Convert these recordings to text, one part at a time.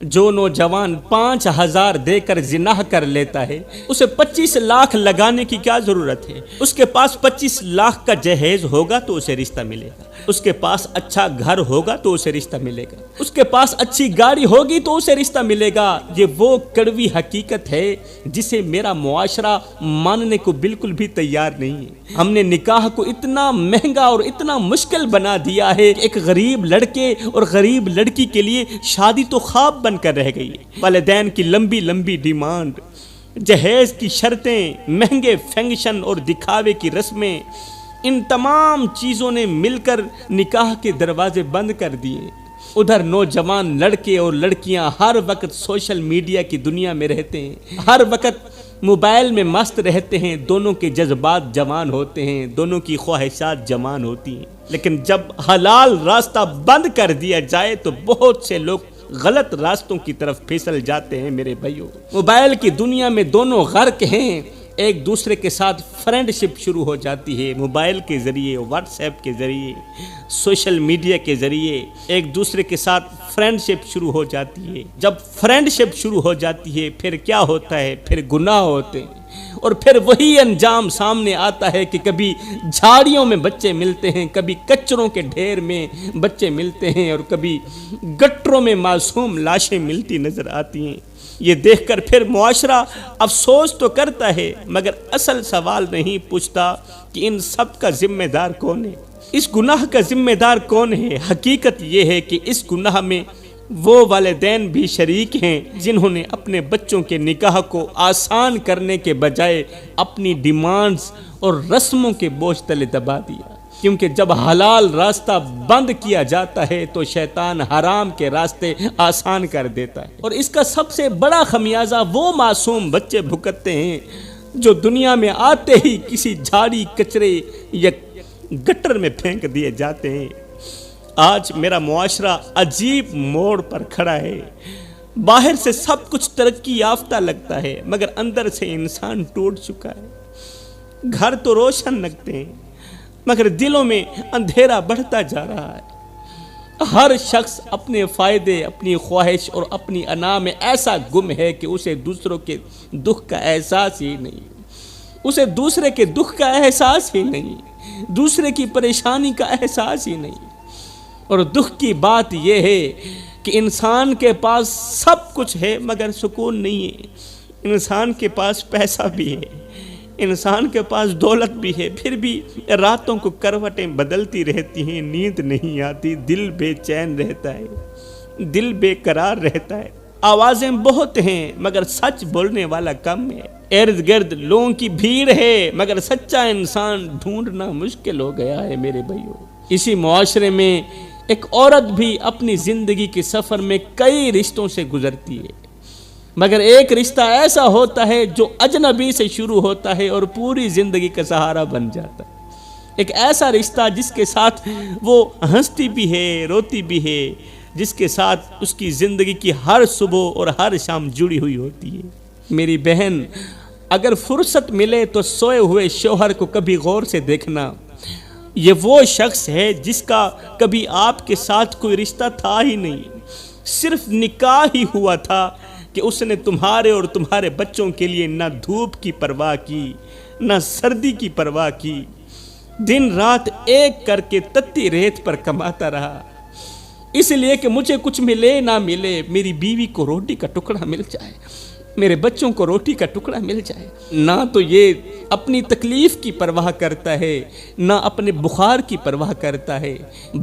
جو نوجوان 5,000 دے کر زنا کر لیتا ہے اسے 25 لاکھ لگانے کی کیا ضرورت ہے؟ اس کے پاس 25 لاکھ کا جہیز ہوگا تو اسے رشتہ ملے گا، اس کے پاس اچھا گھر ہوگا تو اسے رشتہ ملے گا، اس کے پاس اچھی گاڑی ہوگی تو اسے رشتہ ملے گا۔ یہ وہ کڑوی حقیقت ہے جسے میرا معاشرہ ماننے کو بالکل بھی تیار نہیں ہے۔ ہم نے نکاح کو اتنا مہنگا اور اتنا مشکل بنا دیا ہے کہ ایک غریب لڑکے اور غریب لڑکی کے لیے شادی تو خواب بن کر رہ گئی ہے۔ والدین کی لمبی لمبی ڈیمانڈ، جہیز کی شرطیں، مہنگے فنکشن اور دکھاوے کی رسمیں، ان تمام چیزوں نے مل کر نکاح کے دروازے بند کر دیے۔ ادھر نوجوان لڑکے اور لڑکیاں ہر وقت سوشل میڈیا کی دنیا میں رہتے ہیں، ہر وقت موبائل میں مست رہتے ہیں، دونوں کے جذبات جوان ہوتے ہیں، دونوں کی خواہشات جوان ہوتی ہیں، لیکن جب حلال راستہ بند کر دیا جائے تو بہت سے لوگ غلط راستوں کی طرف پھسل جاتے ہیں۔ میرے بھائیوں، موبائل کی دنیا میں دونوں غرق ہیں، ایک دوسرے کے ساتھ فرینڈ شپ شروع ہو جاتی ہے، موبائل کے ذریعے، واٹس ایپ کے ذریعے، سوشل میڈیا کے ذریعے ایک دوسرے کے ساتھ فرینڈ شپ شروع ہو جاتی ہے۔ جب فرینڈ شپ شروع ہو جاتی ہے پھر کیا ہوتا ہے؟ پھر گناہ ہوتے ہیں، اور پھر وہی انجام سامنے آتا ہے کہ کبھی جھاڑیوں میں بچے ملتے ہیں، کبھی کچروں کے ڈھیر میں بچے ملتے ہیں، اور کبھی گٹروں میں معصوم لاشیں ملتی نظر آتی ہیں۔ یہ دیکھ کر پھر معاشرہ افسوس تو کرتا ہے مگر اصل سوال نہیں پوچھتا کہ ان سب کا ذمہ دار کون ہے، اس گناہ کا ذمہ دار کون ہے۔ حقیقت یہ ہے کہ اس گناہ میں وہ والدین بھی شریک ہیں جنہوں نے اپنے بچوں کے نکاح کو آسان کرنے کے بجائے اپنی ڈیمانڈز اور رسموں کے بوجھ تلے دبا دیا، کیونکہ جب حلال راستہ بند کیا جاتا ہے تو شیطان حرام کے راستے آسان کر دیتا ہے، اور اس کا سب سے بڑا خمیازہ وہ معصوم بچے بھگتتے ہیں جو دنیا میں آتے ہی کسی جھاڑی کچرے یا گٹر میں پھینک دیے جاتے ہیں۔ آج میرا معاشرہ عجیب موڑ پر کھڑا ہے، باہر سے سب کچھ ترقی یافتہ لگتا ہے مگر اندر سے انسان ٹوٹ چکا ہے۔ گھر تو روشن لگتے ہیں مگر دلوں میں اندھیرا بڑھتا جا رہا ہے۔ ہر شخص اپنے فائدے، اپنی خواہش اور اپنی انا میں ایسا گم ہے کہ اسے دوسروں کے دکھ کا احساس ہی نہیں، اسے دوسرے کے دکھ کا احساس ہی نہیں، دوسرے کی پریشانی کا احساس ہی نہیں۔ اور دکھ کی بات یہ ہے کہ انسان کے پاس سب کچھ ہے مگر سکون نہیں ہے۔ انسان کے پاس پیسہ بھی ہے، انسان کے پاس دولت بھی ہے، پھر بھی راتوں کو کروٹیں بدلتی رہتی ہیں، نیند نہیں آتی، دل بے چین رہتا ہے، دل بے قرار رہتا ہے۔ آوازیں بہت ہیں مگر سچ بولنے والا کم ہے، ارد گرد لوگوں کی بھیڑ ہے مگر سچا انسان ڈھونڈنا مشکل ہو گیا ہے۔ میرے بھائیوں، اسی معاشرے میں ایک عورت بھی اپنی زندگی کے سفر میں کئی رشتوں سے گزرتی ہے مگر ایک رشتہ ایسا ہوتا ہے جو اجنبی سے شروع ہوتا ہے اور پوری زندگی کا سہارا بن جاتا ہے۔ ایک ایسا رشتہ جس کے ساتھ وہ ہنستی بھی ہے، روتی بھی ہے، جس کے ساتھ اس کی زندگی کی ہر صبح اور ہر شام جڑی ہوئی ہوتی ہے۔ میری بہن، اگر فرصت ملے تو سوئے ہوئے شوہر کو کبھی غور سے دیکھنا، یہ وہ شخص ہے جس کا کبھی آپ کے ساتھ کوئی رشتہ تھا ہی نہیں، صرف نکاح ہی ہوا تھا کہ اس نے تمہارے اور تمہارے بچوں کے لیے نہ دھوپ کی پرواہ کی، نہ سردی کی پرواہ کی، دن رات ایک کر کے تتی ریت پر کماتا رہا، اس لیے کہ مجھے کچھ ملے نہ ملے، میری بیوی کو روٹی کا ٹکڑا مل جائے، میرے بچوں کو روٹی کا ٹکڑا مل جائے۔ نہ تو یہ اپنی تکلیف کی پرواہ کرتا ہے، نہ اپنے بخار کی پرواہ کرتا ہے۔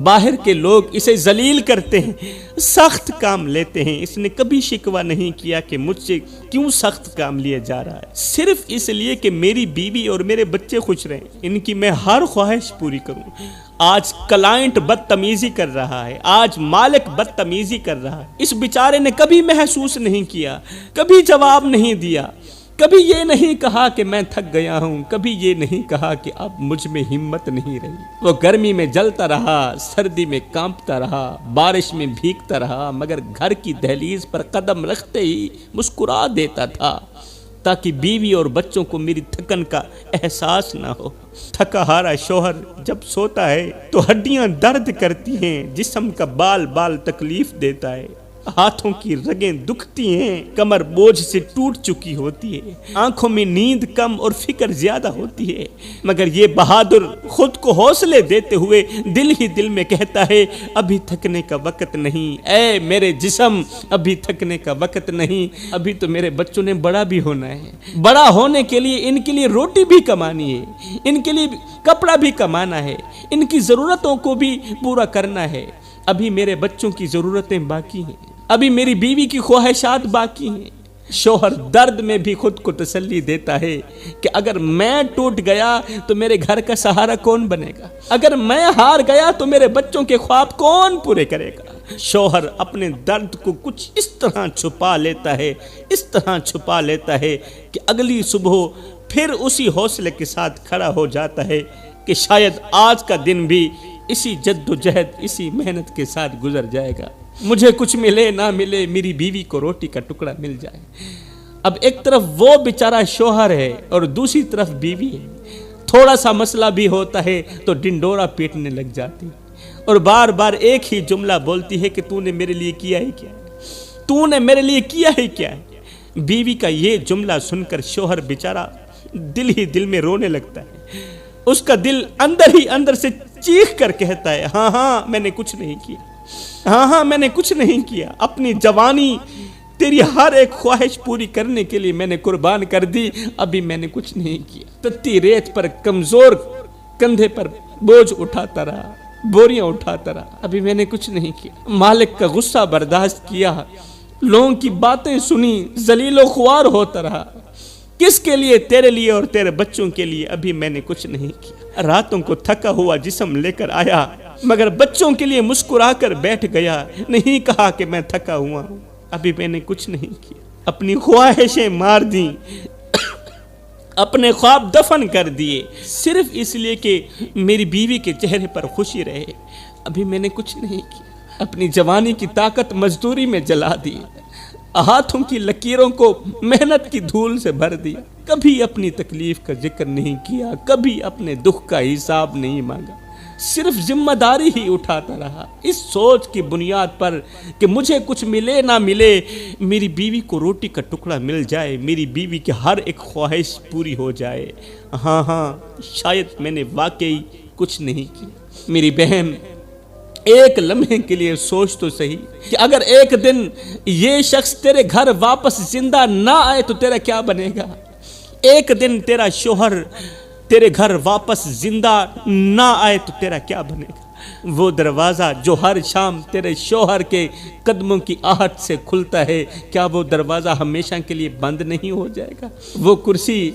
باہر کے لوگ اسے ذلیل کرتے ہیں، سخت کام لیتے ہیں، اس نے کبھی شکوہ نہیں کیا کہ مجھ سے کیوں سخت کام لیا جا رہا ہے، صرف اس لیے کہ میری بیوی اور میرے بچے خوش رہیں، ان کی میں ہر خواہش پوری کروں۔ آج کلائنٹ بدتمیزی کر رہا ہے، آج مالک بدتمیزی کر رہا ہے، اس بیچارے نے کبھی محسوس نہیں کیا، کبھی جواب نہیں دیا، کبھی یہ نہیں کہا کہ میں تھک گیا ہوں، کبھی یہ نہیں کہا کہ اب مجھ میں ہمت نہیں رہی۔ وہ گرمی میں جلتا رہا، سردی میں کانپتا رہا، بارش میں بھیگتا رہا مگر گھر کی دہلیز پر قدم رکھتے ہی مسکرا دیتا تھا تاکہ بیوی اور بچوں کو میری تھکن کا احساس نہ ہو۔ تھکا ہارا شوہر جب سوتا ہے تو ہڈیاں درد کرتی ہیں، جسم کا بال بال تکلیف دیتا ہے، ہاتھوں کی رگیں دکھتی ہیں، کمر بوجھ سے ٹوٹ چکی ہوتی ہے، آنکھوں میں نیند کم اور فکر زیادہ ہوتی ہے، مگر یہ بہادر خود کو حوصلے دیتے ہوئے دل ہی دل میں کہتا ہے ابھی تھکنے کا وقت نہیں، اے میرے جسم ابھی تھکنے کا وقت نہیں، ابھی تو میرے بچوں نے بڑا بھی ہونا ہے، بڑا ہونے کے لیے ان کے لیے روٹی بھی کمانی ہے، ان کے لیے کپڑا بھی کمانا ہے، ان کی ضرورتوں کو بھی پورا کرنا ہے، ابھی میرے بچوں کی ضرورتیں باقی ہیں، ابھی میری بیوی کی خواہشات باقی ہیں۔ شوہر درد میں بھی خود کو تسلی دیتا ہے کہ اگر میں ٹوٹ گیا تو میرے گھر کا سہارا کون بنے گا، اگر میں ہار گیا تو میرے بچوں کے خواب کون پورے کرے گا۔ شوہر اپنے درد کو کچھ اس طرح چھپا لیتا ہے، اس طرح چھپا لیتا ہے کہ اگلی صبح پھر اسی حوصلے کے ساتھ کھڑا ہو جاتا ہے کہ شاید آج کا دن بھی اسی جد و جہد، اسی محنت کے ساتھ گزر جائے گا، مجھے کچھ ملے نہ ملے میری بیوی کو روٹی کا ٹکڑا مل جائے۔ اب ایک طرف وہ بیچارہ شوہر ہے اور دوسری طرف بیوی ہے، تھوڑا سا مسئلہ بھی ہوتا ہے تو ڈنڈورا پیٹنے لگ جاتی اور بار بار ایک ہی جملہ بولتی ہے کہ تو نے میرے لیے کیا ہی کیا ہے، تو نے میرے لیے کیا ہی کیا ہے۔ بیوی کا یہ جملہ سن کر شوہر بیچارہ دل ہی دل میں رونے لگتا ہے، اس کا دل اندر ہی اندر سے چیخ کر کہتا ہے ہاں ہاں میں نے کچھ نہیں کیا، ہاں ہاں میں نے کچھ نہیں کیا، اپنی جوانی تیری ہر ایک خواہش پوری کرنے کے لیے میں نے قربان کر دی، ابھی میں نے کچھ نہیں کیا۔ تتی ریت پر کمزور کندھے پر بوجھ اٹھاتا رہا، بوریاں اٹھاتا رہا، ابھی میں نے کچھ نہیں کیا۔ مالک کا غصہ برداشت کیا، لوگوں کی باتیں سنی، ذلیل و خوار ہوتا رہا، کس کے لیے؟ تیرے لیے اور تیرے بچوں کے لیے، ابھی میں نے کچھ نہیں کیا۔ راتوں کو تھکا ہوا جسم لے کر آیا مگر بچوں کے لیے مسکرا کر بیٹھ گیا، نہیں کہا کہ میں تھکا ہوا ہوں، ابھی میں نے کچھ نہیں کیا۔ اپنی خواہشیں مار دیں، اپنے خواب دفن کر دیے، صرف اس لیے کہ میری بیوی کے چہرے پر خوشی رہے، ابھی میں نے کچھ نہیں کیا۔ اپنی جوانی کی طاقت مزدوری میں جلا دی، ہاتھوں کی لکیروں کو محنت کی دھول سے بھر دیا، کبھی اپنی تکلیف کا ذکر نہیں کیا، کبھی اپنے دکھ کا حساب نہیں مانگا، صرف ذمہ داری ہی اٹھاتا رہا، اس سوچ کی بنیاد پر کہ مجھے کچھ ملے نہ ملے، میری بیوی کو روٹی کا ٹکڑا مل جائے، میری بیوی کی ہر ایک خواہش پوری ہو جائے۔ ہاں ہاں شاید میں نے واقعی کچھ نہیں کیا۔ میری بہن ایک لمحے کے لیے سوچ تو صحیح کہ اگر ایک دن یہ شخص تیرے گھر واپس زندہ نہ آئے تو تیرا کیا بنے گا؟ ایک دن تیرا شوہر تیرے گھر واپس زندہ نہ آئے تو تیرا کیا بنے گا؟ وہ دروازہ جو ہر شام تیرے شوہر کے قدموں کی آہٹ سے کھلتا ہے، کیا وہ دروازہ ہمیشہ کے لیے بند نہیں ہو جائے گا؟ وہ کرسی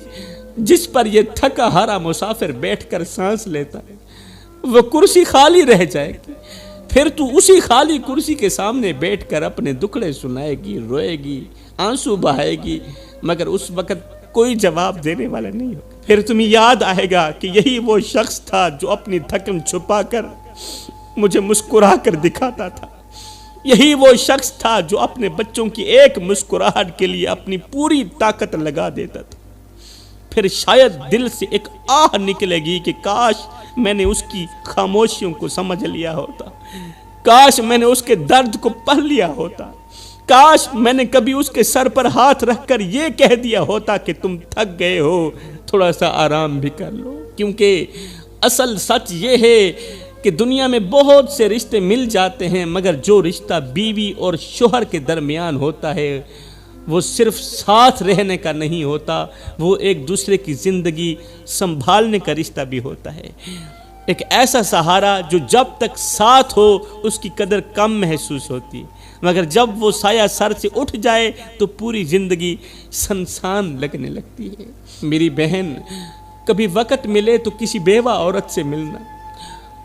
جس پر یہ تھکا ہارا مسافر بیٹھ کر سانس لیتا ہے، وہ کرسی خالی رہ جائے گی، پھر تو اسی خالی کرسی کے سامنے بیٹھ کر اپنے دکھڑے سنائے گی، روئے گی، آنسو بہائے گی، مگر اس وقت کوئی جواب دینے والا نہیں ہوگا۔ پھر تمہیں یاد آئے گا کہ یہی وہ شخص تھا جو اپنی تھکن چھپا کر مجھے مسکرا کر دکھاتا تھا، یہی وہ شخص تھا جو اپنے بچوں کی ایک مسکراہٹ کے لیے اپنی پوری طاقت لگا دیتا تھا۔ پھر شاید دل سے ایک آہ نکلے گی کہ کاش میں نے اس کی خاموشیوں کو سمجھ لیا ہوتا، کاش میں نے اس کے درد کو پڑھ لیا ہوتا، کاش میں نے کبھی اس کے سر پر ہاتھ رکھ کر یہ کہہ دیا ہوتا کہ تم تھک گئے ہو، تھوڑا سا آرام بھی کر لو۔ کیونکہ اصل سچ یہ ہے کہ دنیا میں بہت سے رشتے مل جاتے ہیں، مگر جو رشتہ بیوی اور شوہر کے درمیان ہوتا ہے وہ صرف ساتھ رہنے کا نہیں ہوتا، وہ ایک دوسرے کی زندگی سنبھالنے کا رشتہ بھی ہوتا ہے، ایک ایسا سہارا جو جب تک ساتھ ہو اس کی قدر کم محسوس ہوتی، مگر جب وہ سایہ سر سے اٹھ جائے تو پوری زندگی سنسان لگنے لگتی ہے۔ میری بہن، کبھی وقت ملے تو کسی بیوہ عورت سے ملنا،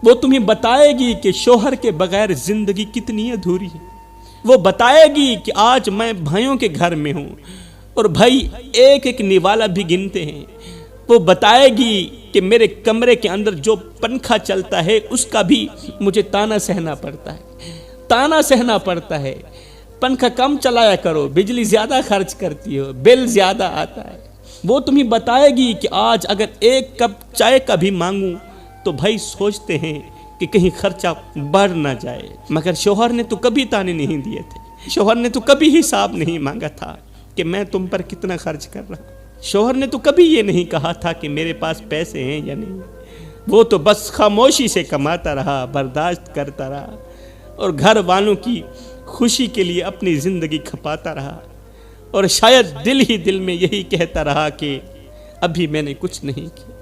وہ تمہیں بتائے گی کہ شوہر کے بغیر زندگی کتنی ادھوری ہے، وہ بتائے گی کہ آج میں بھائیوں کے گھر میں ہوں اور بھائی ایک ایک نوالا بھی گنتے ہیں، وہ بتائے گی کہ میرے کمرے کے اندر جو پنکھا چلتا ہے اس کا بھی مجھے تانا سہنا پڑتا ہے، تانا سہنا پڑتا ہے، پنکھا کم چلایا کرو، بجلی زیادہ خرچ کرتی ہو، بل زیادہ آتا ہے۔ وہ تمہیں بتائے گی کہ آج اگر ایک کپ چائے کا بھی مانگوں تو بھائی سوچتے ہیں کہ کہیں خرچہ بڑھ نہ جائے، مگر شوہر نے تو کبھی تانے نہیں دیے تھے، شوہر نے تو کبھی حساب نہیں مانگا تھا کہ میں تم پر کتنا خرچ کر رہا ہوں، شوہر نے تو کبھی یہ نہیں کہا تھا کہ میرے پاس پیسے ہیں یا نہیں، وہ تو بس خاموشی سے کماتا رہا، برداشت کرتا رہا اور گھر والوں کی خوشی کے لیے اپنی زندگی کھپاتا رہا، اور شاید دل ہی دل میں یہی کہتا رہا کہ ابھی میں نے کچھ نہیں کیا۔